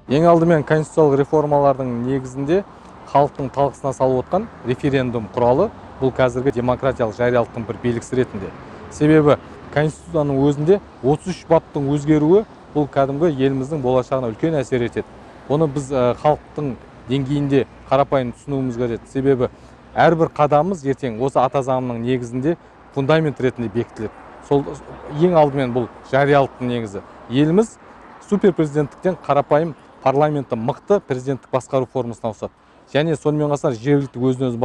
Ең алдымен конституциялық реформалардың негізінде халықтың талқысына салып отқан референдум құралы бұл қазіргі демократиялық жариялықтың бір белгісі ретінде. Себебі конституцияның өзінде 33 баптың өзгеруі бұл кәдімгі еліміздің болашағына үлкен әсер етеді. Оны біз халықтың деңгейінде қарапайым түсінуіміз қажет. Себебі әрбір қадамымыз ертең осы ата заңның негізінде фундамент ретінде бекітіледі. Сол ең алдымен бұл жариялықтың негізі. Еліміз суперпрезиденттіктен қарапайым парламентті мықты президенттік басқару формасына ауысады. Және сонымен қатар жергілікті өзін-өзі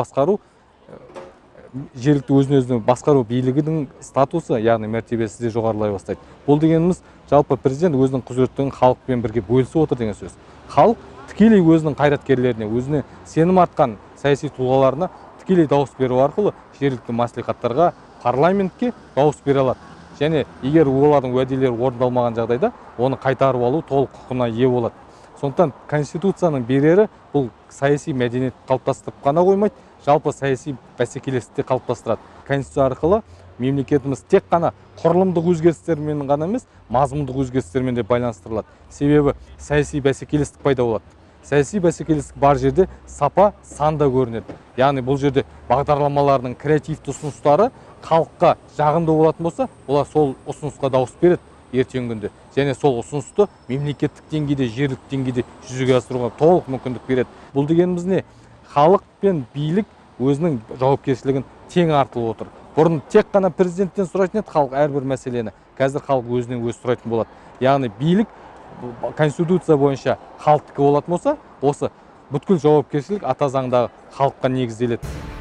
басқару билігінің статусы, яғни мәртебесі де жоғарылай бастайды. Бұл дегеніміз жалпы президент өзінің құзыреттілігін халықпен бірге бөлісіп отыр деген сөз. Халық тікелей өзінің қайраткерлеріне, өзіне сенім артқан саяси тұлғаларына тікелей дауыс беру арқылы жергілікті мәслихаттарға, парламентке дауыс бере алады. Және егер олардың уәделері орындалмаған жағдайда оны қайтарып алу толық құқығына ие болады. Сондықтан конституцияның берері бұл саяси мәдениет қалыптастырып қана қоймайды, жалпы саяси бәсекелестікті қалыптастырады. Конституция арқылы мемлекетіміз тек қана құрылымдық өзгерістермен ғана емес, мазмұндық өзгерістермен де байланыстырылады. Себебі саяси бәсекелестік пайда болады. Саяси бәсекелестік бар жерде сапа, сан да көрінеді. Яғни бұл жерде бағдарламалардың креативті ұсыныстары халыққа жағымды болатын болса, олар сол ұсынысқа дауыс береді ертеңгі күнде. Және сол ұсынысты мемлекеттік деңгейде, жергілікті деңгейде жүзеге асыруға толық мүмкіндік береді. Бұл дегеніміз не? Халық пен билік өзінің жауапкершілігін тең артылып отыр. Бұрын тек қана президенттен сұрайтын еді халық әрбір мәселені. Қазір халық өзінен өзі сұрайтын болады. Яғни билік конституция бойынша халықтікі болатын болса, осы бүткіл жауапкершілік ата заңдағы халыққа негізделеді.